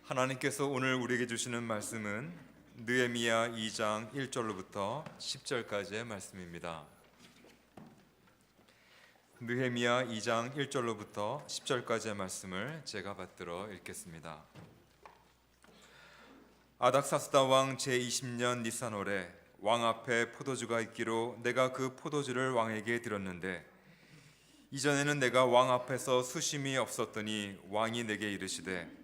하나님께서 오늘 우리에게 주시는 말씀은 느헤미야 2장 1절로부터 10절까지의 말씀입니다. 느헤미야 2장 1절로부터 10절까지의 말씀을 제가 받들어 읽겠습니다. 아닥사스다 왕 제20년 니산월에 왕 앞에 포도주가 있기로 내가 그 포도주를 왕에게 드렸는데, 이전에는 내가 왕 앞에서 수심이 없었더니 왕이 내게 이르시되,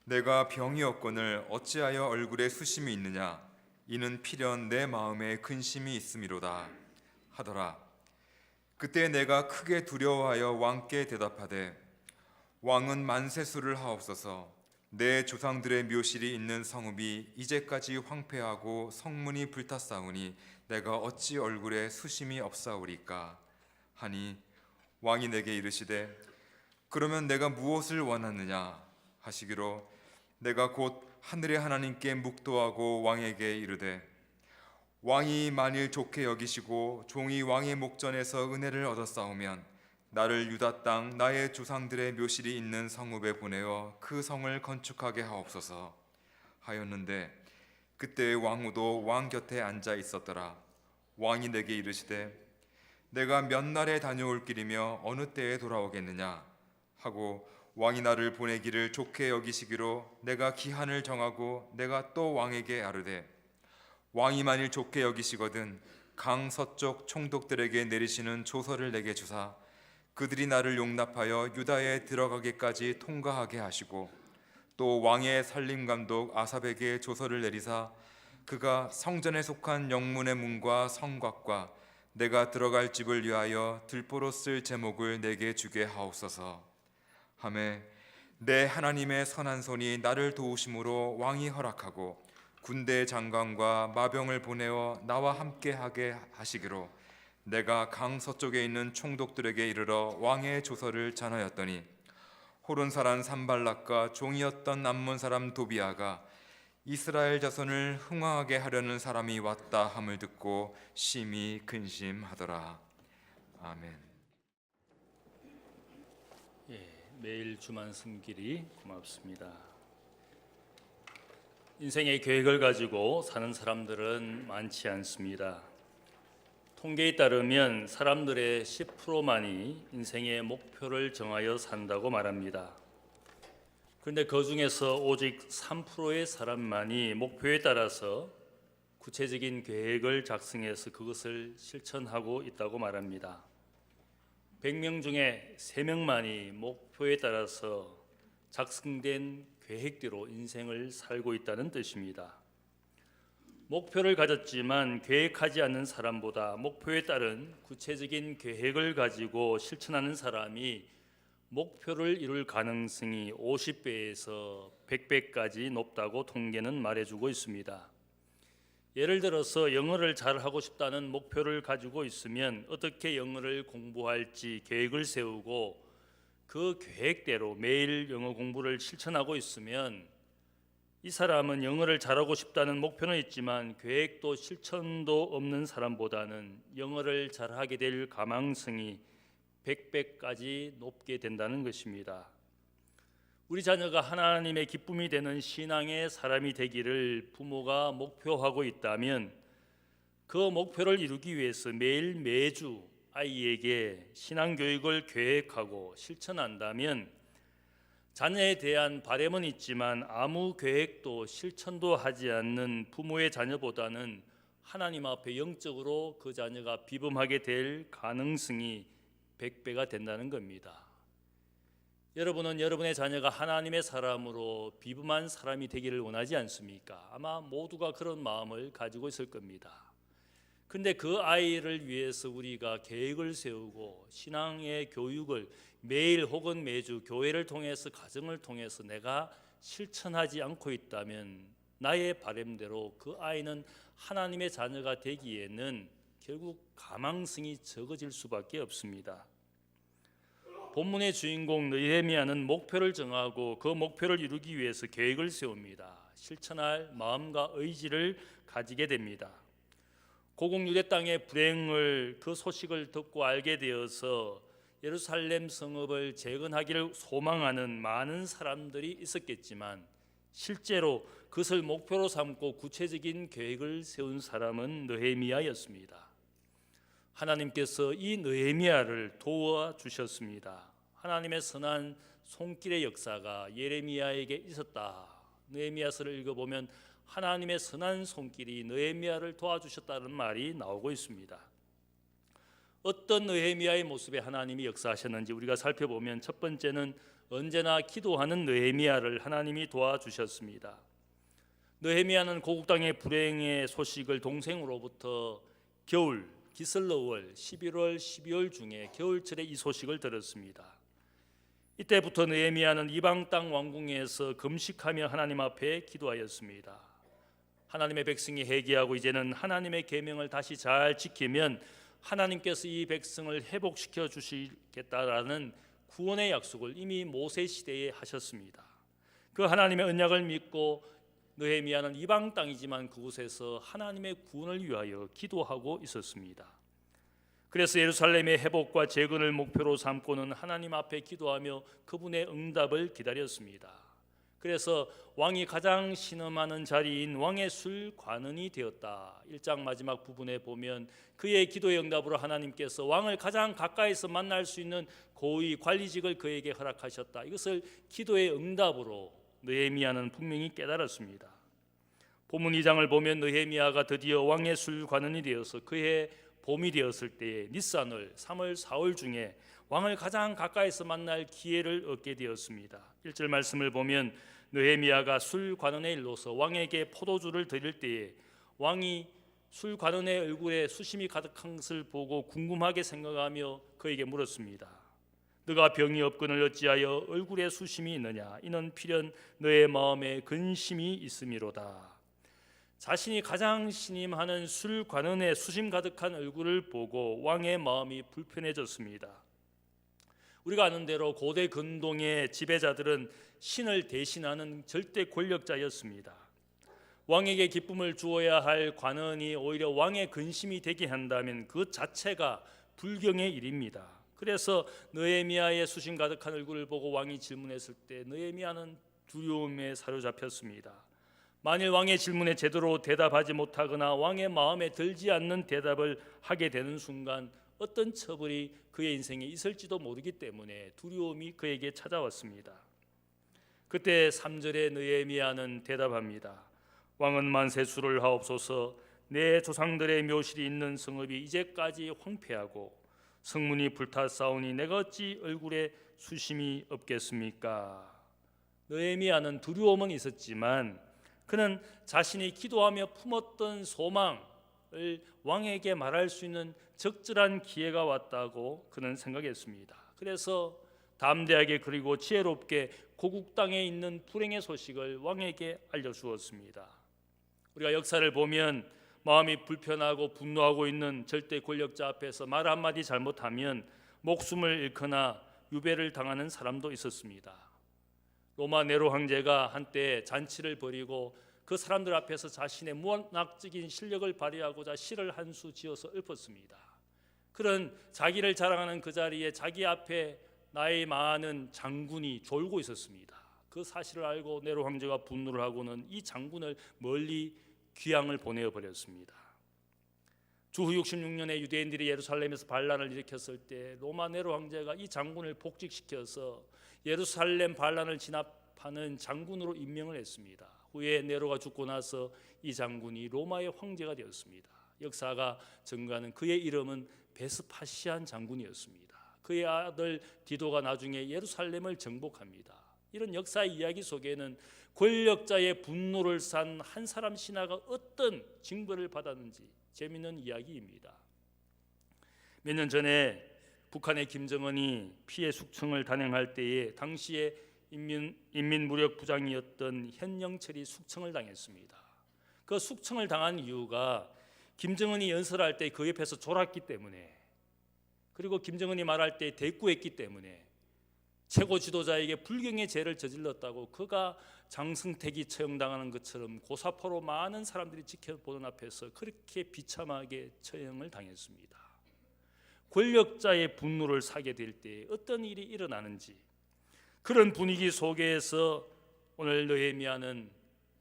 내가 병이 없거늘 어찌하여 얼굴에 수심이 있느냐? 이는 필연 내 마음에 근심이 있음이로다 하더라. 그때 내가 크게 두려워하여 왕께 대답하되, 왕은 만세수를 하옵소서. 내 조상들의 묘실이 있는 성읍이 이제까지 황폐하고 성문이 불탔사오니 내가 어찌 얼굴에 수심이 없사오리까 하니, 왕이 내게 이르시되, 그러면 내가 무엇을 원하느냐 하시기로, 내가 곧 하늘의 하나님께 묵도하고 왕에게 이르되, 왕이 만일 좋게 여기시고 종이 왕의 목전에서 은혜를 얻었사오면 나를 유다 땅 나의 조상들의 묘실이 있는 성읍에 보내어 그 성을 건축하게 하옵소서 하였는데, 그때 왕후도 왕 곁에 앉아 있었더라. 왕이 내게 이르시되, 내가 몇 날에 다녀올 길이며 어느 때에 돌아오겠느냐 하고, 왕이 나를 보내기를 좋게 여기시기로 내가 기한을 정하고 내가 또 왕에게 아르되, 왕이 만일 좋게 여기시거든 강 서쪽 총독들에게 내리시는 조서를 내게 주사 그들이 나를 용납하여 유다에 들어가기까지 통과하게 하시고, 또 왕의 살림감독 아삽에게 조서를 내리사 그가 성전에 속한 영문의 문과 성곽과 내가 들어갈 집을 위하여 들보로 쓸 제목을 내게 주게 하옵소서 하매, 내 하나님의 선한 손이 나를 도우심으로 왕이 허락하고 군대 장관과 마병을 보내어 나와 함께 하게 하시기로 내가 강 서쪽에 있는 총독들에게 이르러 왕의 조서를 전하였더니, 호론 사람 산발락과 종이었던 암몬 사람 도비아가 이스라엘 자손을 흥황하게 하려는 사람이 왔다 함을 듣고 심히 근심하더라. 아멘. 매일 주만 숨길이 고맙습니다. 인생의 계획을 가지고 사는 사람들은 많지 않습니다. 통계에 따르면 사람들의 10%만이 인생의 목표를 정하여 산다고 말합니다. 그런데 그 중에서 오직 3%의 사람만이 목표에 따라서 구체적인 계획을 작성해서 그것을 실천하고 있다고 말합니다. 100명 중에 3명만이 목표에 따라서 작성된 계획대로 인생을 살고 있다는 뜻입니다. 목표를 가졌지만 계획하지 않는 사람보다 목표에 따른 구체적인 계획을 가지고 실천하는 사람이 목표를 이룰 가능성이 50배에서 100배까지 높다고 통계는 말해주고 있습니다. 예를 들어서 영어를 잘하고 싶다는 목표를 가지고 있으면 어떻게 영어를 공부할지 계획을 세우고 그 계획대로 매일 영어 공부를 실천하고 있으면, 이 사람은 영어를 잘하고 싶다는 목표는 있지만 계획도 실천도 없는 사람보다는 영어를 잘하게 될 가망성이 100배까지 높게 된다는 것입니다. 우리 자녀가 하나님의 기쁨이 되는 신앙의 사람이 되기를 부모가 목표하고 있다면, 그 목표를 이루기 위해서 매주 아이에게 신앙교육을 계획하고 실천한다면, 자녀에 대한 바람은 있지만 아무 계획도 실천도 하지 않는 부모의 자녀보다는 하나님 앞에 영적으로 그 자녀가 비범하게 될 가능성이 100배가 된다는 겁니다. 여러분은 여러분의 자녀가 하나님의 사람으로 비범한 사람이 되기를 원하지 않습니까? 아마 모두가 그런 마음을 가지고 있을 겁니다. 근데 그 아이를 위해서 우리가 계획을 세우고 신앙의 교육을 매일 혹은 매주 교회를 통해서, 가정을 통해서 내가 실천하지 않고 있다면 나의 바람대로 그 아이는 하나님의 자녀가 되기에는 결국 가망성이 적어질 수밖에 없습니다. 본문의 주인공 느헤미야는 목표를 정하고 그 목표를 이루기 위해서 계획을 세웁니다. 실천할 마음과 의지를 가지게 됩니다. 고국 유대 땅의 불행을, 그 소식을 듣고 알게 되어서 예루살렘 성읍을 재건하기를 소망하는 많은 사람들이 있었겠지만 실제로 그것을 목표로 삼고 구체적인 계획을 세운 사람은 느헤미야였습니다. 하나님께서 이 느헤미야를 도와주셨습니다. 하나님의 선한 손길의 역사가 예레미야에게 있었다. 느헤미야서를 읽어보면 하나님의 선한 손길이 느헤미야를 도와주셨다는 말이 나오고 있습니다. 어떤 느헤미야의 모습에 하나님이 역사하셨는지 우리가 살펴보면 첫 번째는 언제나 기도하는 느헤미야를 하나님이 도와주셨습니다. 느헤미야는 고국 땅의 불행의 소식을 동생으로부터 겨울 기슬러월 11월 12월 중에 겨울철에 이 소식을 들었습니다. 이때부터 느헤미야는 이방 땅 왕궁에서 금식하며 하나님 앞에 기도하였습니다. 하나님의 백성이 회개하고 이제는 하나님의 계명을 다시 잘 지키면 하나님께서 이 백성을 회복시켜 주시겠다라는 구원의 약속을 이미 모세 시대에 하셨습니다. 그 하나님의 언약을 믿고 느헤미야는 이방 땅이지만 그곳에서 하나님의 구원을 위하여 기도하고 있었습니다. 그래서 예루살렘의 회복과 재건을 목표로 삼고는 하나님 앞에 기도하며 그분의 응답을 기다렸습니다. 그래서 왕이 가장 신음하는 자리인 왕의 술 관원이 되었다. 1장 마지막 부분에 보면 그의 기도의 응답으로 하나님께서 왕을 가장 가까이서 만날 수 있는 고위 관리직을 그에게 허락하셨다. 이것을 기도의 응답으로 느헤미야는 분명히 깨달았습니다. 본문 2장을 보면 느헤미야가 드디어 왕의 술 관원이 되어서 그해 봄이 되었을 때에 니산월 3월 4월 중에 왕을 가장 가까이서 만날 기회를 얻게 되었습니다. 1절 말씀을 보면 느헤미야가 술 관원의 일로서 왕에게 포도주를 드릴 때에 왕이 술 관원의 얼굴에 수심이 가득한 것을 보고 궁금하게 생각하며 그에게 물었습니다. 너가 병이 없거늘 어찌하여 얼굴에 수심이 있느냐? 이는 필연 너의 마음에 근심이 있음이로다. 자신이 가장 신임하는 술 관원의 수심 가득한 얼굴을 보고 왕의 마음이 불편해졌습니다. 우리가 아는 대로 고대 근동의 지배자들은 신을 대신하는 절대 권력자였습니다. 왕에게 기쁨을 주어야 할 관원이 오히려 왕의 근심이 되게 한다면 그 자체가 불경의 일입니다. 그래서 느헤미야의 수심 가득한 얼굴을 보고 왕이 질문했을 때 느헤미야는 두려움에 사로잡혔습니다. 만일 왕의 질문에 제대로 대답하지 못하거나 왕의 마음에 들지 않는 대답을 하게 되는 순간 어떤 처벌이 그의 인생에 있을지도 모르기 때문에 두려움이 그에게 찾아왔습니다. 그때 3절에 느헤미야는 대답합니다. 왕은 만세 수를 하옵소서. 내 조상들의 묘실이 있는 성읍이 이제까지 황폐하고 성문이 불탔사오니 내가 어찌 얼굴에 수심이 없겠습니까? 느헤미야는 두려움은 있었지만 그는 자신이 기도하며 품었던 소망을 왕에게 말할 수 있는 적절한 기회가 왔다고 그는 생각했습니다. 그래서 담대하게 그리고 지혜롭게 고국 땅에 있는 불행의 소식을 왕에게 알려주었습니다. 우리가 역사를 보면 마음이 불편하고 분노하고 있는 절대 권력자 앞에서 말 한마디 잘못하면 목숨을 잃거나 유배를 당하는 사람도 있었습니다. 로마 네로 황제가 한때 잔치를 벌이고 그 사람들 앞에서 자신의 문학적인 실력을 발휘하고자 시를 한 수 지어서 읊었습니다. 그런 자기를 자랑하는 그 자리에 자기 앞에 나이 많은 장군이 졸고 있었습니다. 그 사실을 알고 네로 황제가 분노를 하고는 이 장군을 멀리 귀양을 보내어 버렸습니다. 주후 66년에 유대인들이 예루살렘에서 반란을 일으켰을 때 로마 네로 황제가 이 장군을 복직시켜서 예루살렘 반란을 진압하는 장군으로 임명을 했습니다. 후에 네로가 죽고 나서 이 장군이 로마의 황제가 되었습니다. 역사가 증거하는 그의 이름은 베스파시안 장군이었습니다. 그의 아들 디도가 나중에 예루살렘을 정복합니다. 이런 역사의 이야기 속에는 권력자의 분노를 산 한 사람 신하가 어떤 징벌을 받았는지 재미있는 이야기입니다. 몇 년 전에 북한의 김정은이 피해 숙청을 단행할 때에 당시에 인민무력부장이었던 현영철이 숙청을 당했습니다. 그 숙청을 당한 이유가 김정은이 연설할 때 그 옆에서 졸았기 때문에, 그리고 김정은이 말할 때 대꾸했기 때문에, 최고 지도자에게 불경의 죄를 저질렀다고 그가 장승택이 처형당하는 것처럼 고사포로 많은 사람들이 지켜보는 앞에서 그렇게 비참하게 처형을 당했습니다. 권력자의 분노를 사게 될 때 어떤 일이 일어나는지, 그런 분위기 속에서 오늘 느헤미야는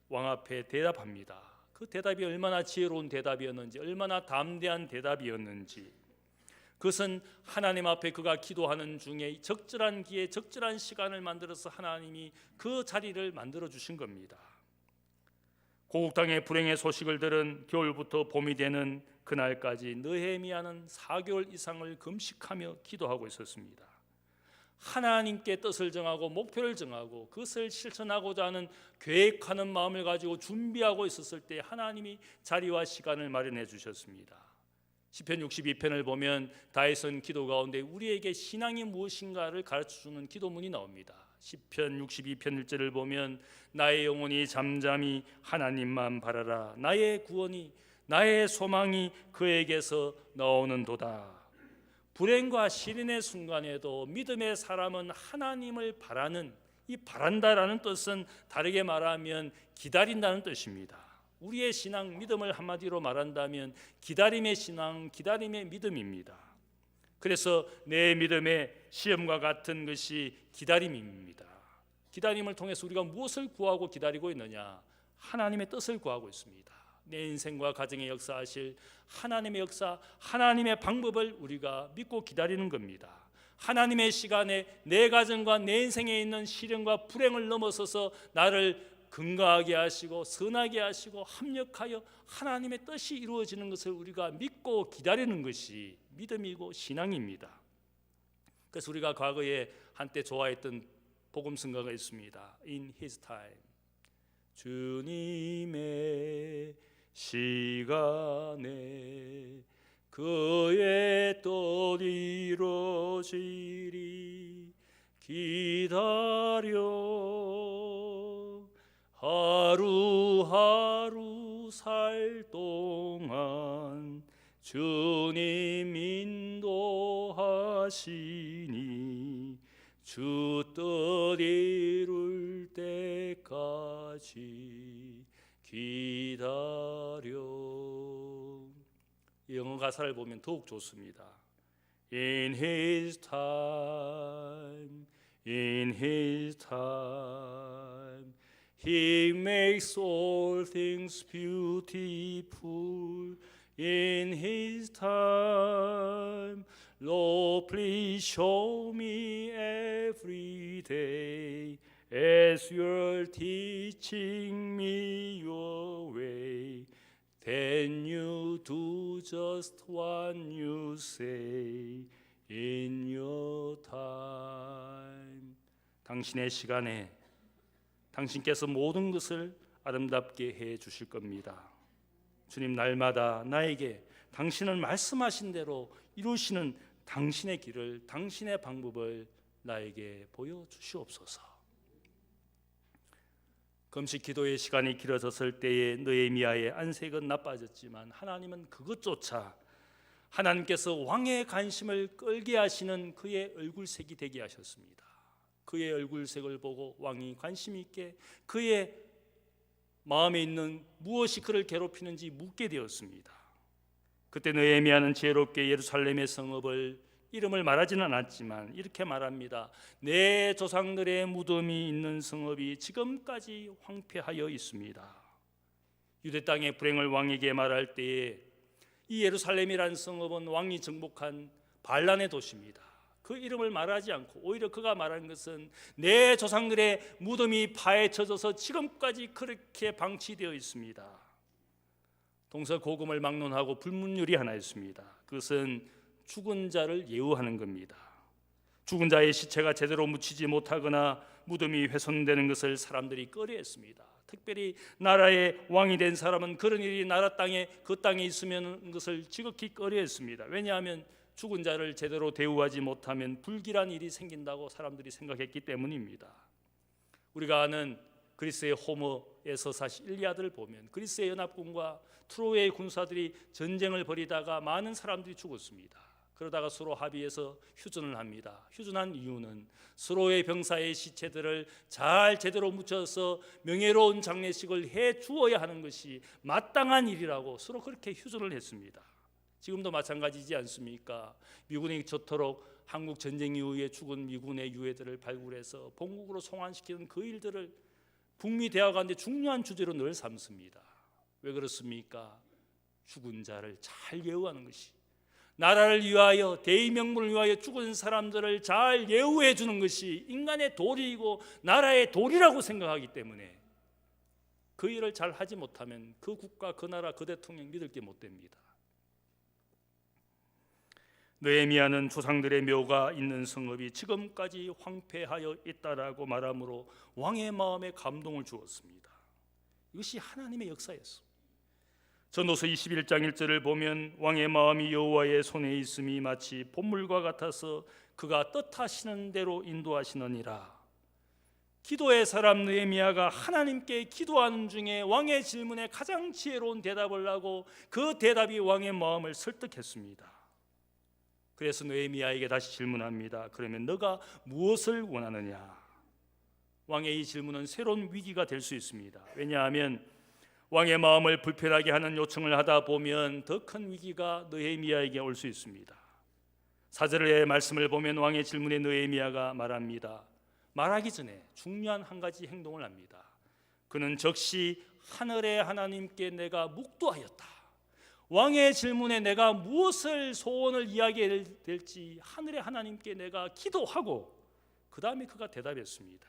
왕 앞에 대답합니다. 그 대답이 얼마나 지혜로운 대답이었는지, 얼마나 담대한 대답이었는지, 그것은 하나님 앞에 그가 기도하는 중에 적절한 기회, 적절한 시간을 만들어서 하나님이 그 자리를 만들어 주신 겁니다. 고국 땅의 불행의 소식을 들은 겨울부터 봄이 되는 그날까지 느헤미야는 4개월 이상을 금식하며 기도하고 있었습니다. 하나님께 뜻을 정하고 목표를 정하고 그것을 실천하고자 하는 계획하는 마음을 가지고 준비하고 있었을 때 하나님이 자리와 시간을 마련해 주셨습니다. 시편 62편을 보면 다윗은 기도 가운데 우리에게 신앙이 무엇인가를 가르쳐주는 기도문이 나옵니다. 시편 62편 1절을 보면 나의 영혼이 잠잠히 하나님만 바라라. 나의 구원이, 나의 소망이 그에게서 나오는도다. 불행과 시련의 순간에도 믿음의 사람은 하나님을 바라는, 이 바란다라는 뜻은 다르게 말하면 기다린다는 뜻입니다. 우리의 신앙, 믿음을 한마디로 말한다면 기다림의 신앙, 기다림의 믿음입니다. 그래서 내 믿음의 시험과 같은 것이 기다림입니다. 기다림을 통해서 우리가 무엇을 구하고 기다리고 있느냐? 하나님의 뜻을 구하고 있습니다. 내 인생과 가정에 역사하실 하나님의 역사, 하나님의 방법을 우리가 믿고 기다리는 겁니다. 하나님의 시간에 내 가정과 내 인생에 있는 시련과 불행을 넘어서서 나를 건강하게 하시고 선하게 하시고 합력하여 하나님의 뜻이 이루어지는 것을 우리가 믿고 기다리는 것이 믿음이고 신앙입니다. 그래서 우리가 과거에 한때 좋아했던 복음 성가가 있습니다. In His time, 주님의 시간에 그의 뜻 이루어지리 기다려 하루하루 살 동안 주님 인도하시니 주 뜻 이룰 때까지 기다려. 영어 가사를 보면 더욱 좋습니다. In His time, in His time, He makes all things beautiful. In His time, Lord, please show me every day as You're teaching me Your way. Then You do just what You say in Your time. 당신의 시간에 당신께서 모든 것을 아름답게 해 주실 겁니다. 주님, 날마다 나에게 당신은 말씀하신 대로 이루시는 당신의 길을, 당신의 방법을 나에게 보여주시옵소서. 금식 기도의 시간이 길어졌을 때에 느헤미야의 안색은 나빠졌지만 하나님은 그것조차 하나님께서 왕의 관심을 끌게 하시는 그의 얼굴색이 되게 하셨습니다. 그의 얼굴색을 보고 왕이 관심 있게 그의 마음에 있는 무엇이 그를 괴롭히는지 묻게 되었습니다. 그때 느헤미야는 지혜롭게 예루살렘의 성읍을 이름을 말하지는 않았지만 이렇게 말합니다. 내 조상들의 무덤이 있는 성읍이 지금까지 황폐하여 있습니다. 유대 땅의 불행을 왕에게 말할 때에 이 예루살렘이라는 성읍은 왕이 정복한 반란의 도시입니다. 그 이름을 말하지 않고 오히려 그가 말하는 것은 내 조상들의 무덤이 파헤쳐져서 지금까지 그렇게 방치되어 있습니다. 동서고금을 막론하고 불문율이 하나 있습니다. 그것은 죽은 자를 예우하는 겁니다. 죽은 자의 시체가 제대로 묻히지 못하거나 무덤이 훼손되는 것을 사람들이 꺼려했습니다. 특별히 나라의 왕이 된 사람은 그런 일이 나라 땅에 그 땅에 있으면 것을 지극히 꺼려했습니다. 왜냐하면 죽은 자를 제대로 대우하지 못하면 불길한 일이 생긴다고 사람들이 생각했기 때문입니다. 우리가 아는 그리스의 호머에서 사실 일리아드를 보면 그리스의 연합군과 트로이의 군사들이 전쟁을 벌이다가 많은 사람들이 죽었습니다. 그러다가 서로 합의해서 휴전을 합니다. 휴전한 이유는 서로의 병사의 시체들을 잘 제대로 묻혀서 명예로운 장례식을 해 주어야 하는 것이 마땅한 일이라고 서로 그렇게 휴전을 했습니다. 지금도 마찬가지지 않습니까? 미군이 저토록 한국 전쟁 이후에 죽은 미군의 유해들을 발굴해서 본국으로 송환시키는 그 일들을 북미 대화 가운데 중요한 주제로 늘 삼습니다. 왜 그렇습니까? 죽은 자를 잘 예우하는 것이, 나라를 위하여 대의 명분을 위하여 죽은 사람들을 잘 예우해 주는 것이 인간의 도리이고 나라의 도리라고 생각하기 때문에 그 일을 잘 하지 못하면 그 국가, 그 나라, 그 대통령 믿을 게 못 됩니다. 느헤미야는 조상들의 묘가 있는 성읍이 지금까지 황폐하여 있다라고 말함으로 왕의 마음에 감동을 주었습니다. 이것이 하나님의 역사였습니다. 전도서 21장 1절을 보면 왕의 마음이 여호와의 손에 있음이 마치 봇물과 같아서 그가 뜻하시는 대로 인도하시느니라. 기도의 사람 느헤미야가 하나님께 기도하는 중에 왕의 질문에 가장 지혜로운 대답을 하고 그 대답이 왕의 마음을 설득했습니다. 그래서 느헤미야에게 다시 질문합니다. 그러면 너가 무엇을 원하느냐? 왕의 이 질문은 새로운 위기가 될 수 있습니다. 왜냐하면 왕의 마음을 불편하게 하는 요청을 하다 보면 더 큰 위기가 느헤미야에게 올 수 있습니다. 4절의 말씀을 보면 왕의 질문에 느헤미야가 말합니다. 말하기 전에 중요한 한 가지 행동을 합니다. 그는 즉시 하늘의 하나님께 내가 묵도하였다. 왕의 질문에 내가 무엇을 소원을 이야기해야 될지 하늘의 하나님께 내가 기도하고 그 다음에 그가 대답했습니다.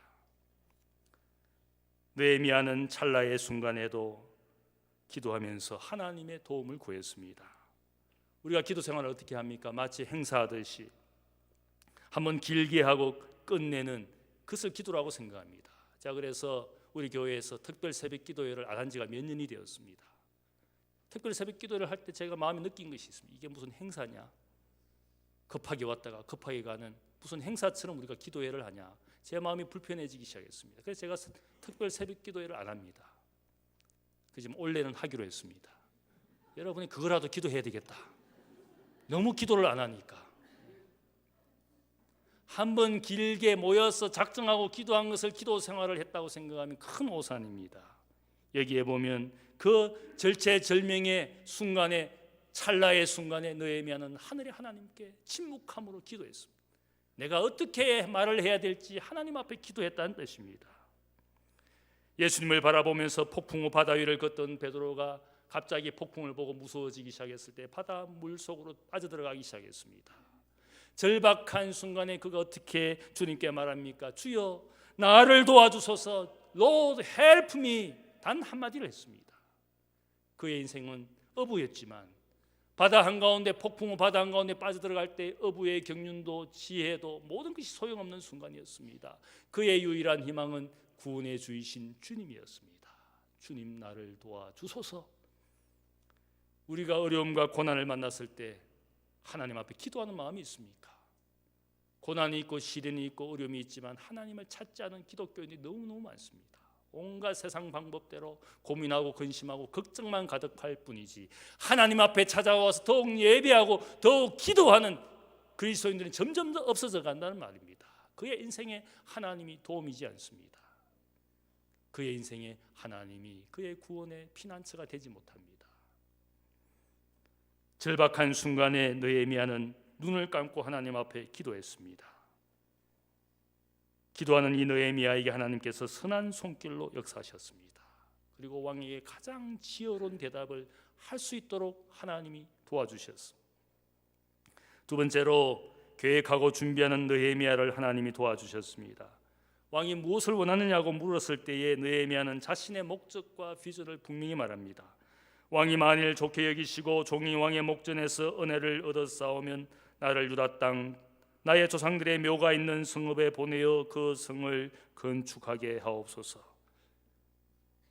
느헤미야는 찰나의 순간에도 기도하면서 하나님의 도움을 구했습니다. 우리가 기도 생활을 어떻게 합니까? 마치 행사하듯이 한번 길게 하고 끝내는 그것을 기도라고 생각합니다. 자, 그래서 우리 교회에서 특별 새벽 기도회를 안 한 지가 몇 년이 되었습니다. 특별 새벽 기도회를 할 때 제가 마음에 느낀 것이 있습니다. 이게 무슨 행사냐? 급하게 왔다가 급하게 가는 무슨 행사처럼 우리가 기도회를 하냐? 제 마음이 불편해지기 시작했습니다. 그래서 제가 특별 새벽 기도회를 안 합니다. 그지만 올해는 하기로 했습니다. 여러분이 그거라도 기도해야 되겠다. 너무 기도를 안 하니까. 한번 길게 모여서 작정하고 기도한 것을 기도 생활을 했다고 생각하면 큰 오산입니다. 여기에 보면 그 절체절명의 순간에, 찰나의 순간에 느헤미야는 하늘의 하나님께 침묵함으로 기도했습니다. 내가 어떻게 말을 해야 될지 하나님 앞에 기도했다는 뜻입니다. 예수님을 바라보면서 폭풍 후 바다 위를 걷던 베드로가 갑자기 폭풍을 보고 무서워지기 시작했을 때 바다 물속으로 빠져들어가기 시작했습니다. 절박한 순간에 그가 어떻게 주님께 말합니까? 주여 나를 도와주소서. Lord help me. 단 한마디를 했습니다. 그의 인생은 어부였지만 바다 한가운데, 폭풍 후 바다 한가운데 빠져들어갈 때 어부의 경륜도 지혜도 모든 것이 소용없는 순간이었습니다. 그의 유일한 희망은 구원의 주이신 주님이었습니다. 주님 나를 도와주소서. 우리가 어려움과 고난을 만났을 때 하나님 앞에 기도하는 마음이 있습니까? 고난이 있고 시련이 있고 어려움이 있지만 하나님을 찾지 않은 기독교인이 너무너무 많습니다. 온갖 세상 방법대로 고민하고 근심하고 걱정만 가득할 뿐이지 하나님 앞에 찾아와서 더욱 예배하고 더욱 기도하는 그리스도인들은 점점 더 없어져 간다는 말입니다. 그의 인생에 하나님이 도움이지 않습니다. 그의 인생에 하나님이 그의 구원의 피난처가 되지 못합니다. 절박한 순간에 느헤미야는 눈을 감고 하나님 앞에 기도했습니다. 기도하는 이 느헤미야에게 하나님께서 선한 손길로 역사하셨습니다. 그리고 왕에게 가장 지혜로운 대답을 할 수 있도록 하나님이 도와주셨습니다. 두 번째로 계획하고 준비하는 느헤미야를 하나님이 도와주셨습니다. 왕이 무엇을 원하느냐고 물었을 때에 느헤미야는 자신의 목적과 비전을 분명히 말합니다. 왕이 만일 좋게 여기시고 종이 왕의 목전에서 은혜를 얻었사오면 나를 유다 땅 나의 조상들의 묘가 있는 성읍에 보내어 그 성을 건축하게 하옵소서.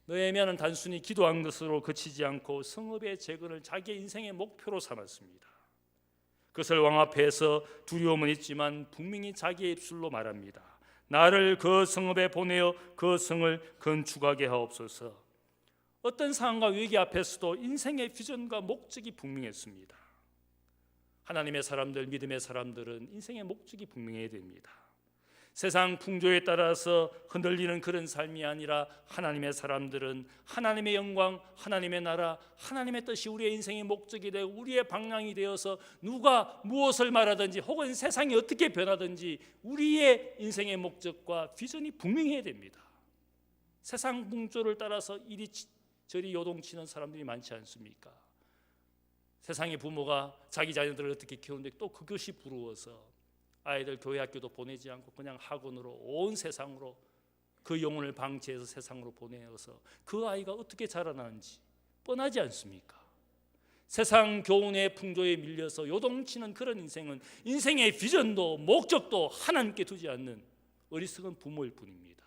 느헤미야는 단순히 기도한 것으로 그치지 않고 성읍의 재건을 자기 인생의 목표로 삼았습니다. 그것을 왕 앞에서 두려움은 있지만 분명히 자기의 입술로 말합니다. 나를 그 성읍에 보내어 그 성을 건축하게 하옵소서. 어떤 상황과 위기 앞에서도 인생의 비전과 목적이 분명했습니다. 하나님의 사람들, 믿음의 사람들은 인생의 목적이 분명해야 됩니다. 세상 풍조에 따라서 흔들리는 그런 삶이 아니라 하나님의 사람들은 하나님의 영광, 하나님의 나라, 하나님의 뜻이 우리의 인생의 목적이 되고 우리의 방향이 되어서 누가 무엇을 말하든지 혹은 세상이 어떻게 변하든지 우리의 인생의 목적과 비전이 분명해야 됩니다. 세상 풍조를 따라서 이리저리 요동치는 사람들이 많지 않습니까? 세상의 부모가 자기 자녀들을 어떻게 키우는데 또 그것이 부러워서 아이들 교회 학교도 보내지 않고 그냥 학원으로 온 세상으로 그 영혼을 방치해서 세상으로 보내어서 그 아이가 어떻게 자라나는지 뻔하지 않습니까? 세상 교훈의 풍조에 밀려서 요동치는 그런 인생은 인생의 비전도 목적도 하나님께 두지 않는 어리석은 부모일 뿐입니다.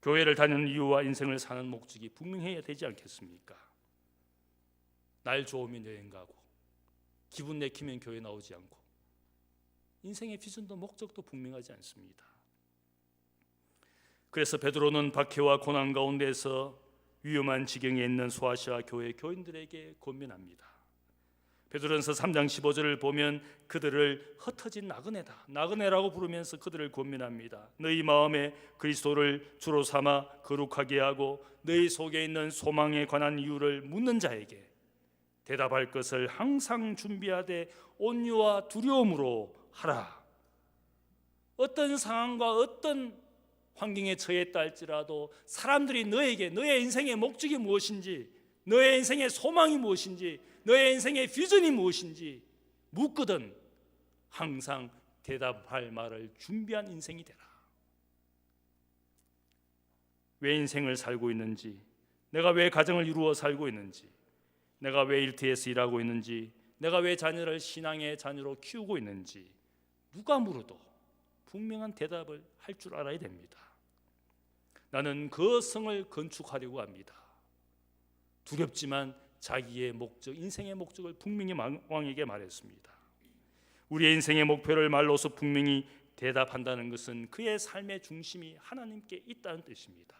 교회를 다니는 이유와 인생을 사는 목적이 분명해야 되지 않겠습니까? 날 좋으면 여행 가고 기분 내키면 교회 나오지 않고 인생의 비전도 목적도 분명하지 않습니다. 그래서 베드로는 박해와 고난 가운데서 위험한 지경에 있는 소아시아 교회 교인들에게 권면합니다. 베드로전서 3장 15절을 보면 그들을 흩어진 나그네다, 나그네라고 부르면서 그들을 권면합니다. 너희 마음에 그리스도를 주로 삼아 거룩하게 하고 너희 속에 있는 소망에 관한 이유를 묻는 자에게 대답할 것을 항상 준비하되 온유와 두려움으로 하라. 어떤 상황과 어떤 환경에 처했다 할지라도 사람들이 너에게 너의 인생의 목적이 무엇인지, 너의 인생의 소망이 무엇인지, 너의 인생의 비전이 무엇인지 묻거든 항상 대답할 말을 준비한 인생이 되라. 왜 인생을 살고 있는지, 내가 왜 가정을 이루어 살고 있는지, 내가 왜 일터에서 일하고 있는지, 내가 왜 자녀를 신앙의 자녀로 키우고 있는지 누가 물어도 분명한 대답을 할 줄 알아야 됩니다. 나는 그 성을 건축하려고 합니다. 두렵지만 자기의 목적, 인생의 목적을 분명히 왕에게 말했습니다. 우리의 인생의 목표를 말로서 분명히 대답한다는 것은 그의 삶의 중심이 하나님께 있다는 뜻입니다.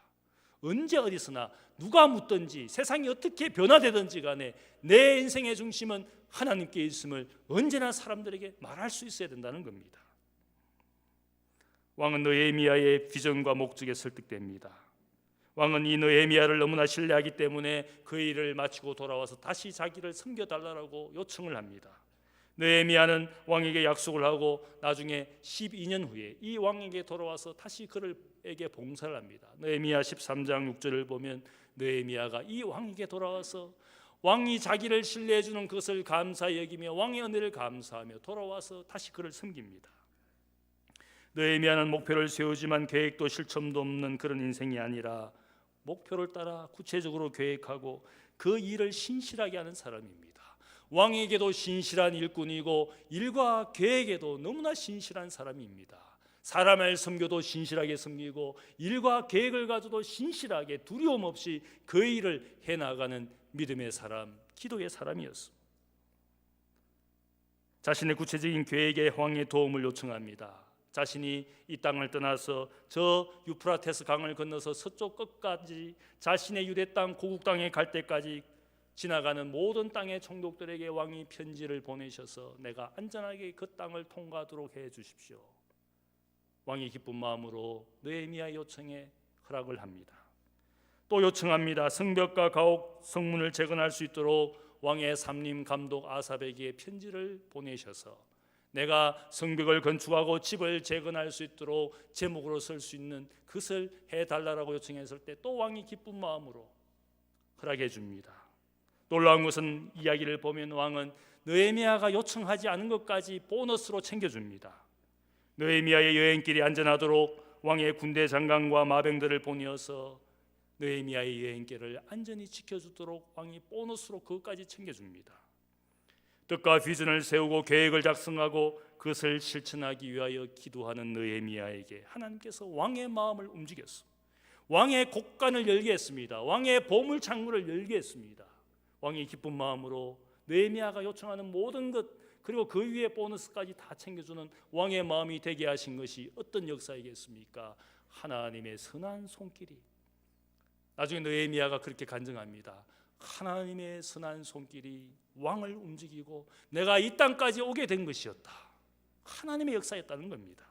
언제 어디서나 누가 묻든지 세상이 어떻게 변화되든지 간에 내 인생의 중심은 하나님께 있음을 언제나 사람들에게 말할 수 있어야 된다는 겁니다. 왕은 느헤미야의 비전과 목적에 설득됩니다. 왕은 이 느헤미야를 너무나 신뢰하기 때문에 그 일을 마치고 돌아와서 다시 자기를 섬겨달라고 요청을 합니다. 느헤미야는 왕에게 약속을 하고 나중에 12년 후에 이 왕에게 돌아와서 다시 그에게 봉사를 합니다. 느헤미야 13장 6절을 보면 느헤미야가 이 왕에게 돌아와서 왕이 자기를 신뢰해 주는 것을 감사히 여기며 왕의 은혜를 감사하며 돌아와서 다시 그를 섬깁니다. 느헤미야는 목표를 세우지만 계획도 실천도 없는 그런 인생이 아니라 목표를 따라 구체적으로 계획하고 그 일을 신실하게 하는 사람입니다. 왕에게도 신실한 일꾼이고 일과 계획에도 너무나 신실한 사람입니다. 사람을 섬겨도 신실하게 섬기고 일과 계획을 가져도 신실하게 두려움 없이 그 일을 해나가는 믿음의 사람, 기도의 사람이었습니다. 자신의 구체적인 계획에 왕의 도움을 요청합니다. 자신이 이 땅을 떠나서 저 유프라테스 강을 건너서 서쪽 끝까지 자신의 유대 땅 고국 땅에 갈 때까지 지나가는 모든 땅의 총독들에게 왕이 편지를 보내셔서 내가 안전하게 그 땅을 통과하도록 해 주십시오. 왕이 기쁜 마음으로 느헤미야 요청에 허락을 합니다. 또 요청합니다. 성벽과 가옥 성문을 재건할 수 있도록 왕의 삼림 감독 아삽에게 편지를 보내셔서 내가 성벽을 건축하고 집을 재건할 수 있도록 제목으로 쓸 수 있는 그것을 해달라고 요청했을 때 또 왕이 기쁜 마음으로 허락해 줍니다. 놀라운 것은 이야기를 보면 왕은 느헤미야가 요청하지 않은 것까지 보너스로 챙겨줍니다. 느헤미야의 여행길이 안전하도록 왕의 군대 장관과 마병들을 보내어서 느헤미야의 여행길을 안전히 지켜주도록 왕이 보너스로 그것까지 챙겨줍니다. 뜻과 비전을 세우고 계획을 작성하고 그것을 실천하기 위하여 기도하는 느헤미야에게 하나님께서 왕의 마음을 움직였습니다. 왕의 곳간을 열게 했습니다. 왕의 보물 창문을 열게 했습니다. 왕이 기쁜 마음으로 느헤미야가 요청하는 모든 것 그리고 그 위에 보너스까지 다 챙겨주는 왕의 마음이 되게 하신 것이 어떤 역사이겠습니까? 하나님의 선한 손길이. 나중에 느헤미야가 그렇게 간증합니다. 하나님의 선한 손길이 왕을 움직이고 내가 이 땅까지 오게 된 것이었다. 하나님의 역사였다는 겁니다.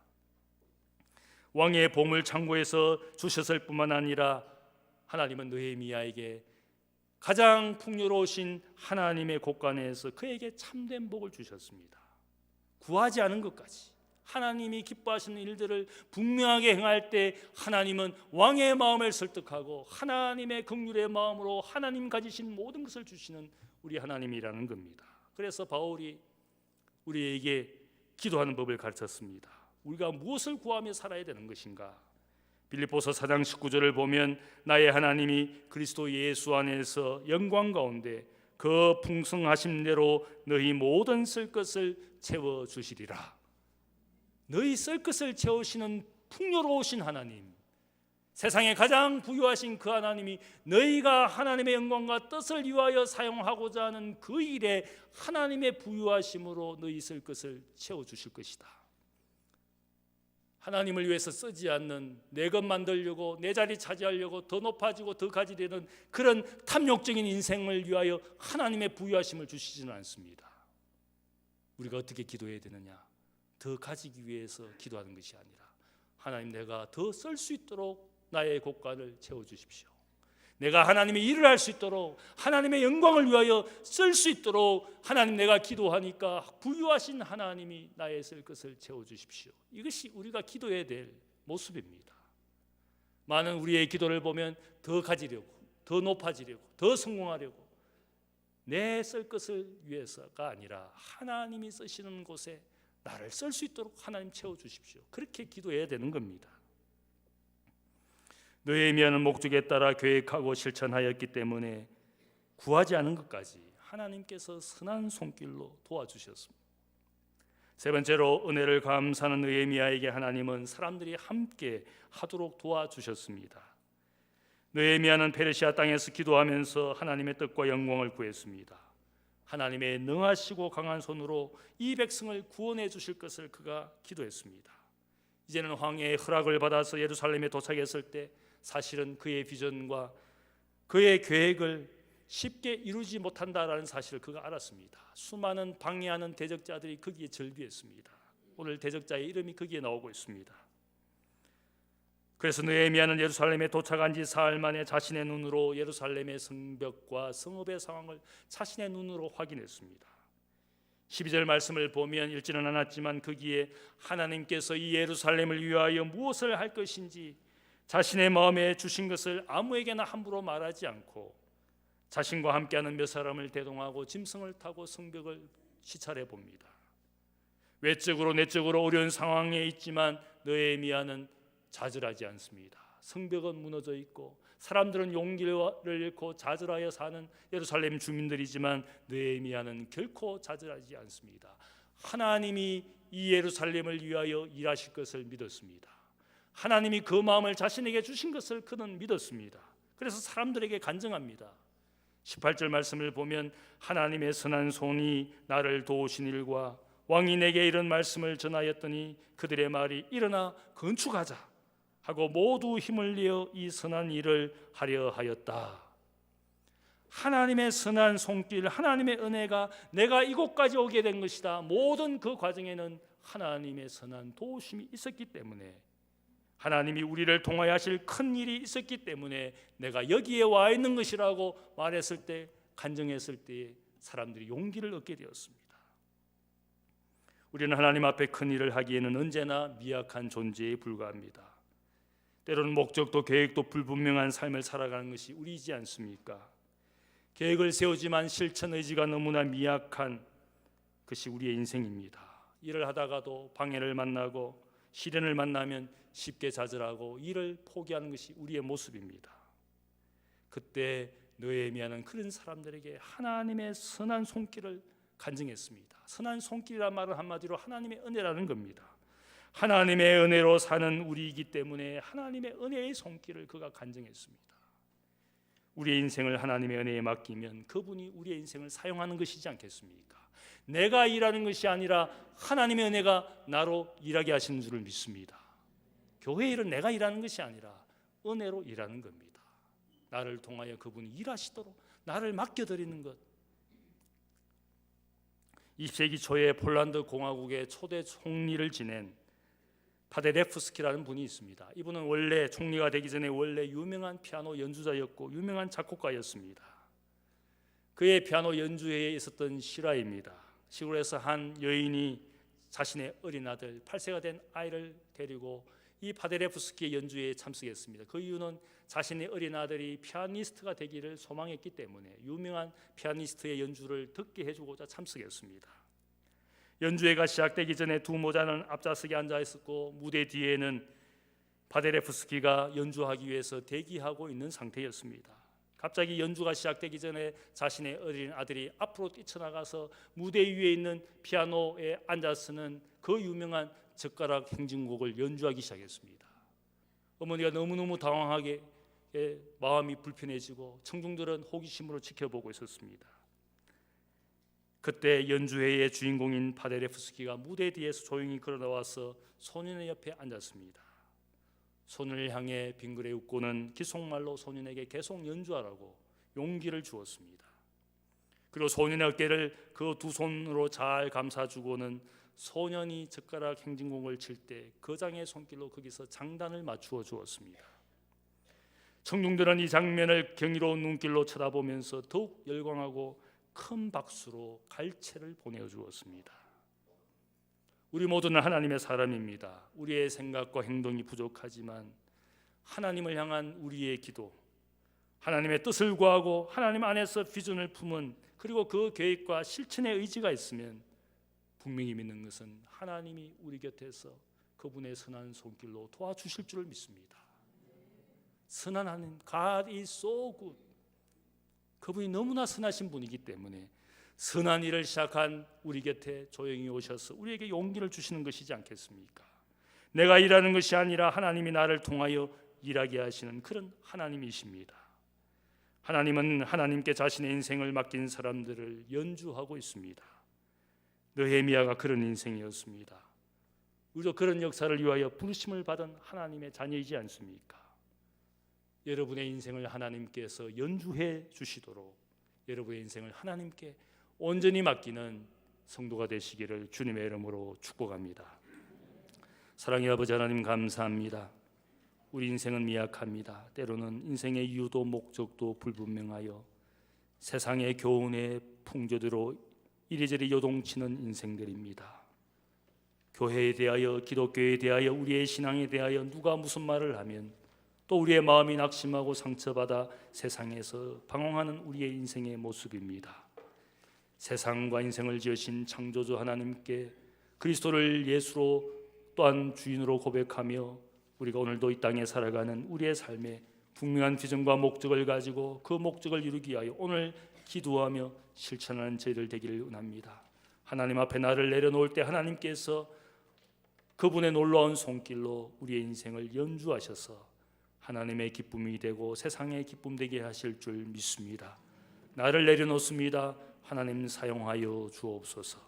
왕의 보물 창고에서 주셨을 뿐만 아니라 하나님은 느헤미야에게 가장 풍요로우신 하나님의 곳간에서 그에게 참된 복을 주셨습니다. 구하지 않은 것까지 하나님이 기뻐하시는 일들을 분명하게 행할 때 하나님은 왕의 마음을 설득하고 하나님의 긍휼의 마음으로 하나님 가지신 모든 것을 주시는 우리 하나님이라는 겁니다. 그래서 바울이 우리에게 기도하는 법을 가르쳤습니다. 우리가 무엇을 구하며 살아야 되는 것인가? 빌립보서 4장 19절을 보면 나의 하나님이 그리스도 예수 안에서 영광 가운데 그 풍성하심대로 너희 모든 쓸 것을 채워주시리라. 너희 쓸 것을 채우시는 풍요로우신 하나님, 세상에 가장 부유하신 그 하나님이 너희가 하나님의 영광과 뜻을 위하여 사용하고자 하는 그 일에 하나님의 부유하심으로 너희 쓸 것을 채워주실 것이다. 하나님을 위해서 쓰지 않는 내 것 만들려고 내 자리 차지하려고 더 높아지고 더 가지려는 그런 탐욕적인 인생을 위하여 하나님의 부유하심을 주시지는 않습니다. 우리가 어떻게 기도해야 되느냐? 더 가지기 위해서 기도하는 것이 아니라 하나님, 내가 더 쓸 수 있도록 나의 곳간을 채워주십시오. 내가 하나님의 일을 할 수 있도록 하나님의 영광을 위하여 쓸 수 있도록 하나님, 내가 기도하니까 부유하신 하나님이 나의 쓸 것을 채워주십시오. 이것이 우리가 기도해야 될 모습입니다. 많은 우리의 기도를 보면 더 가지려고, 더 높아지려고, 더 성공하려고, 내 쓸 것을 위해서가 아니라 하나님이 쓰시는 곳에 나를 쓸 수 있도록 하나님 채워주십시오. 그렇게 기도해야 되는 겁니다. 느헤미야는 목적에 따라 계획하고 실천하였기 때문에 구하지 않은 것까지 하나님께서 선한 손길로 도와주셨습니다. 세 번째로, 은혜를 감사하는 느헤미야에게 하나님은 사람들이 함께 하도록 도와주셨습니다. 느헤미야는 페르시아 땅에서 기도하면서 하나님의 뜻과 영광을 구했습니다. 하나님의 능하시고 강한 손으로 이 백성을 구원해 주실 것을 그가 기도했습니다. 이제는 황해의 허락을 받아서 예루살렘에 도착했을 때 사실은 그의 비전과 그의 계획을 쉽게 이루지 못한다라는 사실을 그가 알았습니다. 수많은 방해하는 대적자들이 거기에 절비했습니다. 오늘 대적자의 이름이 거기에 나오고 있습니다. 그래서 느헤미야는 예루살렘에 도착한 지 사흘 만에 자신의 눈으로 예루살렘의 성벽과 성읍의 상황을 자신의 눈으로 확인했습니다. 12절 말씀을 보면 읽지는 않았지만 거기에 하나님께서 이 예루살렘을 위하여 무엇을 할 것인지 자신의 마음에 주신 것을 아무에게나 함부로 말하지 않고 자신과 함께하는 몇 사람을 대동하고 짐승을 타고 성벽을 시찰해 봅니다. 외적으로 내적으로 어려운 상황에 있지만 느헤미야는 좌절하지 않습니다. 성벽은 무너져 있고 사람들은 용기를 잃고 좌절하여 사는 예루살렘 주민들이지만 느헤미야는 결코 좌절하지 않습니다. 하나님이 이 예루살렘을 위하여 일하실 것을 믿었습니다. 하나님이 그 마음을 자신에게 주신 것을 그는 믿었습니다. 그래서 사람들에게 간증합니다. 18절 말씀을 보면 하나님의 선한 손이 나를 도우신 일과 왕이 내게 이런 말씀을 전하였더니 그들의 말이 일어나 건축하자 하고 모두 힘을 내어 이 선한 일을 하려 하였다. 하나님의 선한 손길, 하나님의 은혜가 내가 이곳까지 오게 된 것이다. 모든 그 과정에는 하나님의 선한 도우심이 있었기 때문에, 하나님이 우리를 통하여 하실 큰 일이 있었기 때문에 내가 여기에 와 있는 것이라고 말했을 때, 간증했을 때 사람들이 용기를 얻게 되었습니다. 우리는 하나님 앞에 큰 일을 하기에는 언제나 미약한 존재에 불과합니다. 때로는 목적도 계획도 불분명한 삶을 살아가는 것이 우리이지 않습니까? 계획을 세우지만 실천 의지가 너무나 미약한 것이 우리의 인생입니다. 일을 하다가도 방해를 만나고 시련을 만나면 쉽게 좌절하고 일을 포기하는 것이 우리의 모습입니다. 그때 느헤미야는 그런 사람들에게 하나님의 선한 손길을 간증했습니다. 선한 손길이란 말은 한마디로 하나님의 은혜라는 겁니다. 하나님의 은혜로 사는 우리이기 때문에 하나님의 은혜의 손길을 그가 간증했습니다. 우리의 인생을 하나님의 은혜에 맡기면 그분이 우리의 인생을 사용하는 것이지 않겠습니까? 내가 일하는 것이 아니라 하나님의 은혜가 나로 일하게 하시는 줄을 믿습니다. 교회 일은 내가 일하는 것이 아니라 은혜로 일하는 겁니다. 나를 통하여 그분이 일하시도록 나를 맡겨드리는 것. 20세기 초에 폴란드 공화국의 초대 총리를 지낸 파데레프스키라는 분이 있습니다. 이분은 원래 총리가 되기 전에 원래 유명한 피아노 연주자였고 유명한 작곡가였습니다. 그의 피아노 연주회에 있었던 실화입니다. 시골에서 한 여인이 자신의 어린 아들 8세가 된 아이를 데리고 이 파데레프스키의 연주회에 참석했습니다. 그 이유는 자신의 어린 아들이 피아니스트가 되기를 소망했기 때문에 유명한 피아니스트의 연주를 듣게 해주고자 참석했습니다. 연주회가 시작되기 전에 두 모자는 앞좌석에 앉아 있었고 무대 뒤에는 파데레프스키가 연주하기 위해서 대기하고 있는 상태였습니다. 갑자기 연주가 시작되기 전에 자신의 어린 아들이 앞으로 뛰쳐나가서 무대 위에 있는 피아노에 앉아서는 그 유명한 젓가락 행진곡을 연주하기 시작했습니다. 어머니가 너무너무 당황하게 마음이 불편해지고 청중들은 호기심으로 지켜보고 있었습니다. 그때 연주회의 주인공인 파데레프스키가 무대 뒤에서 조용히 걸어나와서 소년의 옆에 앉았습니다. 소년을 향해 빙그레 웃고는 기속말로 소년에게 계속 연주하라고 용기를 주었습니다. 그리고 소년의 어깨를 그 두 손으로 잘 감싸주고는 소년이 젓가락 행진곡을 칠 때 거장의 손길로 거기서 장단을 맞추어 주었습니다. 청중들은 이 장면을 경이로운 눈길로 쳐다보면서 더욱 열광하고 큰 박수로 갈채를 보내주었습니다. 우리 모두는 하나님의 사람입니다. 우리의 생각과 행동이 부족하지만 하나님을 향한 우리의 기도, 하나님의 뜻을 구하고 하나님 안에서 비전을 품은 그리고 그 계획과 실천의 의지가 있으면 분명히 믿는 것은 하나님이 우리 곁에서 그분의 선한 손길로 도와주실 줄을 믿습니다. 선한 하나님, God is so good. 그분이 너무나 선하신 분이기 때문에 선한 일을 시작한 우리 곁에 조용히 오셔서 우리에게 용기를 주시는 것이지 않겠습니까? 내가 일하는 것이 아니라 하나님이 나를 통하여 일하게 하시는 그런 하나님이십니다. 하나님은 하나님께 자신의 인생을 맡긴 사람들을 연주하고 있습니다. 느헤미야가 그런 인생이었습니다. 우리도 그런 역사를 위하여 부르심을 받은 하나님의 자녀이지 않습니까? 여러분의 인생을 하나님께서 연주해 주시도록 여러분의 인생을 하나님께 온전히 맡기는 성도가 되시기를 주님의 이름으로 축복합니다. 사랑의 아버지 하나님 감사합니다. 우리 인생은 미약합니다. 때로는 인생의 이유도 목적도 불분명하여 세상의 교훈의 풍조대로 이리저리 요동치는 인생들입니다. 교회에 대하여, 기독교에 대하여, 우리의 신앙에 대하여 누가 무슨 말을 하면 또 우리의 마음이 낙심하고 상처받아 세상에서 방황하는 우리의 인생의 모습입니다. 세상과 인생을 지으신 창조주 하나님께 그리스도를 예수로 또한 주인으로 고백하며 우리가 오늘도 이 땅에 살아가는 우리의 삶에 분명한 비전과 목적을 가지고 그 목적을 이루기 위하여 오늘 기도하며 실천하는 저희들 되기를 원합니다. 하나님 앞에 나를 내려놓을 때 하나님께서 그분의 놀라운 손길로 우리의 인생을 연주하셔서 하나님의 기쁨이 되고 세상의 기쁨 되게 하실 줄 믿습니다. 나를 내려놓습니다. 하나님 사용하여 주옵소서.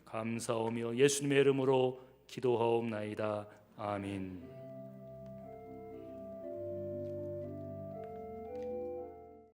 감사하며 예수님의 이름으로 기도하옵나이다. 아멘.